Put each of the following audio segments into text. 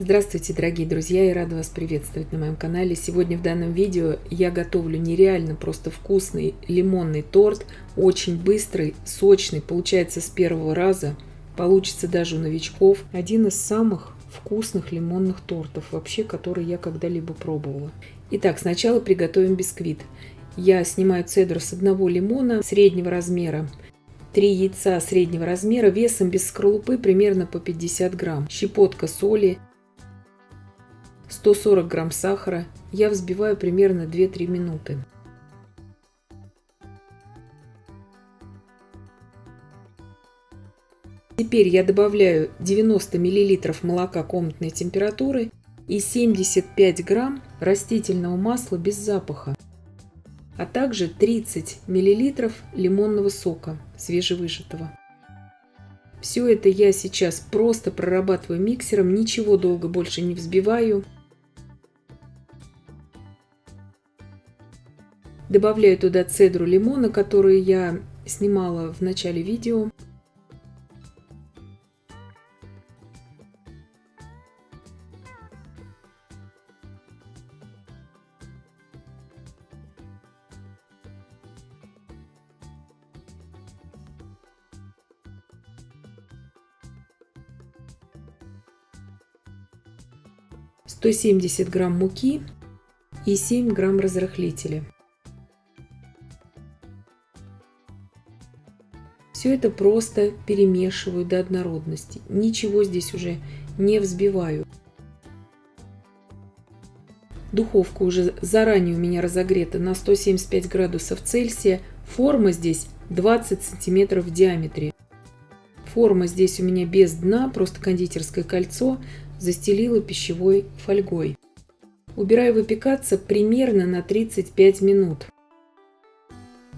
Здравствуйте, дорогие друзья! Я рада вас приветствовать на моем канале. Сегодня в данном видео я готовлю нереально просто вкусный лимонный торт. Очень быстрый, сочный, получается с первого раза. Получится даже у новичков. Один из самых вкусных лимонных тортов вообще, который я когда-либо пробовала. Итак, сначала приготовим бисквит. Я снимаю цедру с одного лимона среднего размера. 3 яйца среднего размера, весом без скорлупы примерно по 50 грамм. Щепотка соли. 140 грамм сахара. Я взбиваю примерно 2-3 минуты. Теперь я добавляю 90 мл молока комнатной температуры и 75 грамм растительного масла без запаха, а также 30 мл лимонного сока свежевыжатого. Все это я сейчас просто прорабатываю миксером, ничего долго больше не взбиваю. Добавляю туда цедру лимона, которую я снимала в начале видео. — 170 грамм муки и 7 грамм разрыхлителя. Все это просто перемешиваю до однородности. Ничего здесь уже не взбиваю. Духовка уже заранее у меня разогрета на 175 градусов Цельсия. Форма здесь 20 сантиметров в диаметре. Форма здесь у меня без дна, просто кондитерское кольцо, застелила пищевой фольгой. Убираю выпекаться примерно на 35 минут.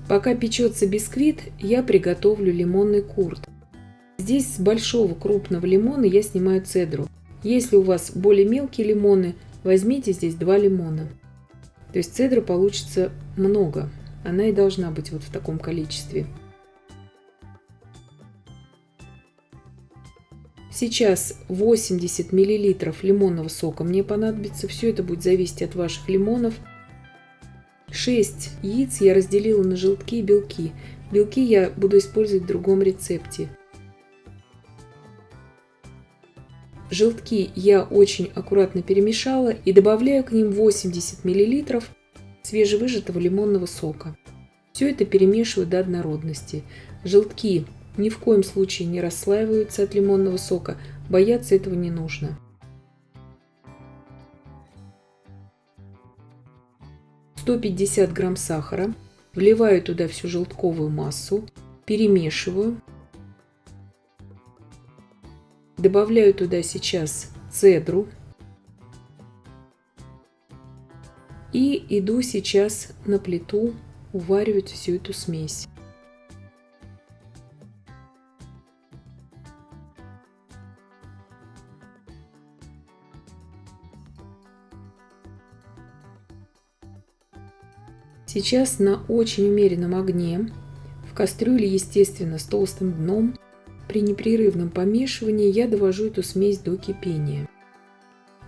Пока печется бисквит, я приготовлю лимонный курт. Здесь с большого крупного лимона я снимаю цедру. Если у вас более мелкие лимоны, возьмите здесь 2 лимона. То есть цедры получится много. Она и должна быть вот в таком количестве. Сейчас 80 мл лимонного сока мне понадобится. Все это будет зависеть от ваших лимонов. 6 яиц я разделила на желтки и белки. Белки я буду использовать в другом рецепте. Желтки я очень аккуратно перемешала и добавляю к ним 80 мл свежевыжатого лимонного сока. Все это перемешиваю до однородности. Желтки ни в коем случае не расслаиваются от лимонного сока, бояться этого не нужно. 150 грамм сахара. Вливаю туда всю желтковую массу, перемешиваю. Добавляю туда сейчас цедру. И иду сейчас на плиту уваривать всю эту смесь. Сейчас на очень умеренном огне, в кастрюле, естественно, с толстым дном, при непрерывном помешивании я довожу эту смесь до кипения.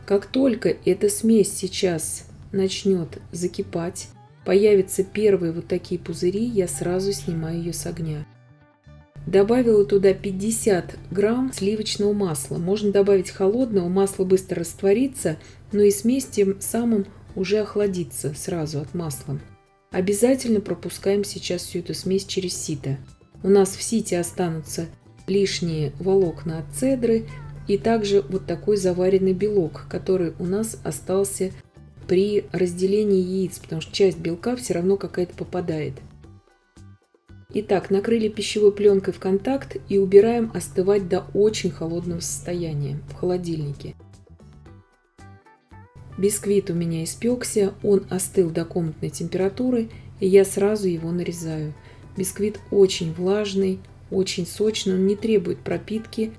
Как только эта смесь сейчас начнет закипать, появятся первые вот такие пузыри, я сразу снимаю ее с огня. Добавила туда 50 грамм сливочного масла. Можно добавить холодного, масло быстро растворится, но и смесь тем самым уже охладится сразу от масла. Обязательно пропускаем сейчас всю эту смесь через сито. У нас в сите останутся лишние волокна от цедры и также вот такой заваренный белок, который у нас остался при разделении яиц, потому что часть белка все равно какая-то попадает. Итак, накрыли пищевой пленкой в контакт и убираем остывать до очень холодного состояния в холодильнике. Бисквит у меня испекся, он остыл до комнатной температуры, и я сразу его нарезаю. Бисквит очень влажный, очень сочный, он не требует пропитки.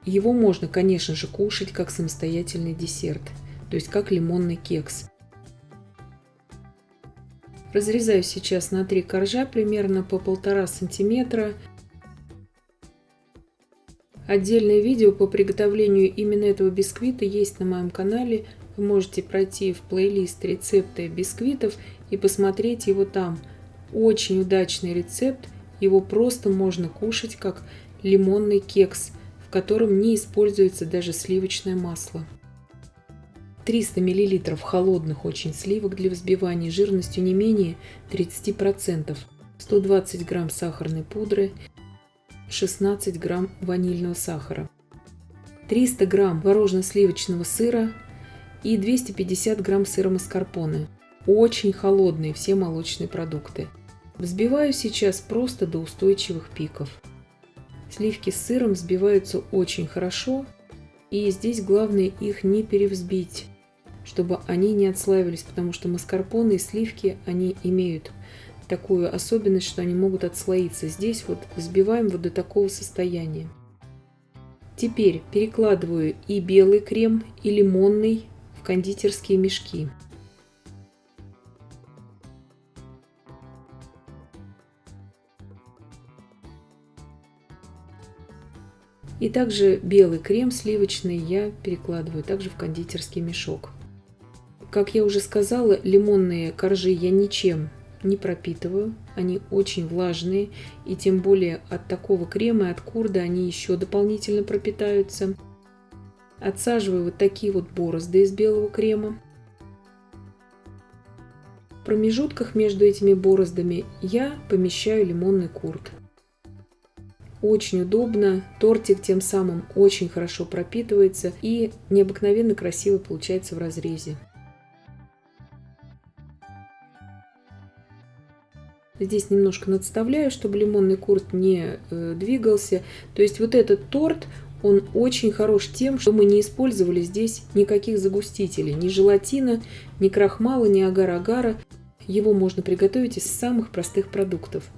Его можно, конечно же, кушать как самостоятельный десерт, то есть как лимонный кекс. Разрезаю сейчас на 3 коржа, примерно по 1,5 сантиметра. Отдельное видео по приготовлению именно этого бисквита есть на моем канале. Вы можете пройти в плейлист рецепты бисквитов и посмотреть его там. Очень удачный рецепт. Его просто можно кушать как лимонный кекс, в котором не используется даже сливочное масло. 300 мл холодных очень сливок для взбивания жирностью не менее 30%, 120 грамм сахарной пудры, 16 грамм ванильного сахара, 300 грамм творожно-сливочного сыра и 250 грамм сыра маскарпоне. Очень холодные все молочные продукты. Взбиваю сейчас просто до устойчивых пиков. Сливки с сыром взбиваются очень хорошо, и здесь главное их не перевзбить, чтобы они не отслаивались, потому что маскарпоне и сливки, они имеют такую особенность, что они могут отслоиться. Здесь вот взбиваем вот до такого состояния. Теперь перекладываю и белый крем, и лимонный в кондитерские мешки. И также белый крем сливочный я перекладываю также в кондитерский мешок. Как я уже сказала, лимонные коржи я ничем не пропитываю. Они очень влажные, и тем более от такого крема и от курда они еще дополнительно пропитаются. Отсаживаю вот такие вот борозды из белого крема. В промежутках между этими бороздами я помещаю лимонный курд. Очень удобно, тортик тем самым очень хорошо пропитывается и необыкновенно красиво получается в разрезе. Здесь немножко надставляю, чтобы лимонный курд не двигался. То есть вот этот торт, он очень хорош тем, что мы не использовали здесь никаких загустителей, ни желатина, ни крахмала, ни агар-агара. Его можно приготовить из самых простых продуктов.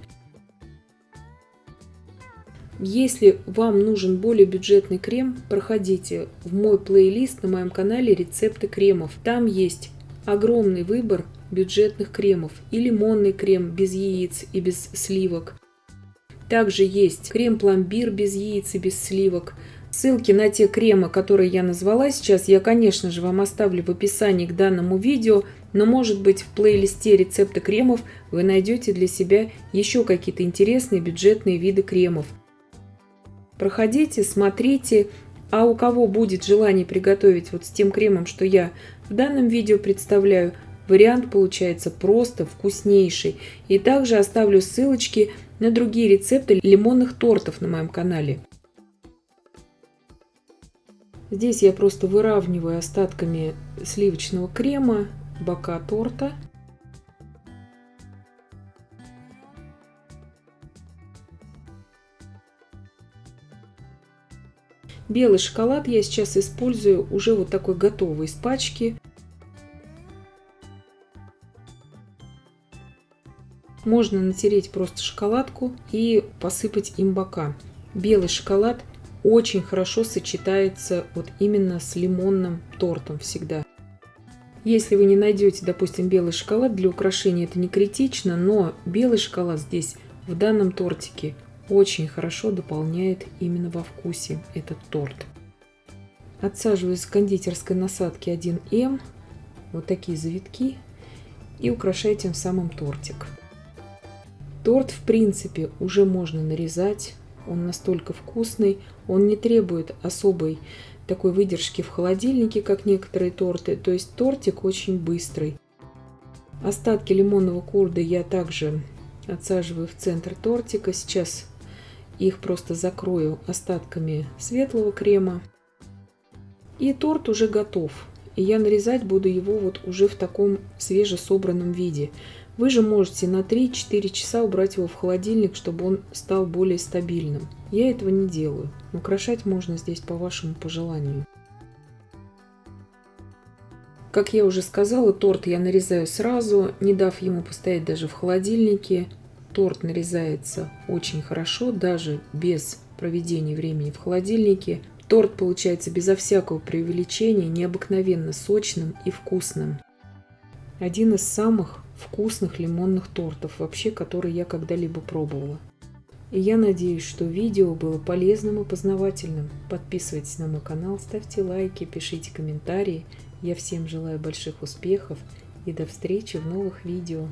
Если вам нужен более бюджетный крем, проходите в мой плейлист на моем канале «Рецепты кремов». Там есть огромный выбор бюджетных кремов. И лимонный крем без яиц и без сливок. Также есть крем-пломбир без яиц и без сливок. Ссылки на те кремы, которые я назвала сейчас, я, конечно же, вам оставлю в описании к данному видео. Но, может быть, в плейлисте «Рецепты кремов» вы найдете для себя еще какие-то интересные бюджетные виды кремов. Проходите, смотрите, а у кого будет желание приготовить вот с тем кремом, что я в данном видео представляю, вариант получается просто вкуснейший. И также оставлю ссылочки на другие рецепты лимонных тортов на моем канале. Здесь я просто выравниваю остатками сливочного крема бока торта. Белый шоколад я сейчас использую уже вот такой готовый из пачки. Можно натереть просто шоколадку и посыпать им бока. Белый шоколад очень хорошо сочетается вот именно с лимонным тортом всегда. Если вы не найдете, допустим, белый шоколад для украшения, это не критично, но белый шоколад здесь в данном тортике очень хорошо дополняет именно во вкусе этот торт. Отсаживаю из кондитерской насадки 1М вот такие завитки и украшаю тем самым тортик. Торт, в принципе, уже можно нарезать, он настолько вкусный, он не требует особой такой выдержки в холодильнике, как некоторые торты, то есть тортик очень быстрый. Остатки лимонного курда я также отсаживаю в центр тортика, сейчас их просто закрою остатками светлого крема. И торт уже готов. И я нарезать буду его вот уже в таком свежесобранном виде. Вы же можете на 3-4 часа убрать его в холодильник, чтобы он стал более стабильным. Я этого не делаю. Украшать можно здесь по вашему пожеланию. Как я уже сказала, торт я нарезаю сразу, не дав ему постоять даже в холодильнике. Торт нарезается очень хорошо, даже без проведения времени в холодильнике. Торт получается безо всякого преувеличения, необыкновенно сочным и вкусным. Один из самых вкусных лимонных тортов вообще, который я когда-либо пробовала. И я надеюсь, что видео было полезным и познавательным. Подписывайтесь на мой канал, ставьте лайки, пишите комментарии. Я всем желаю больших успехов и до встречи в новых видео.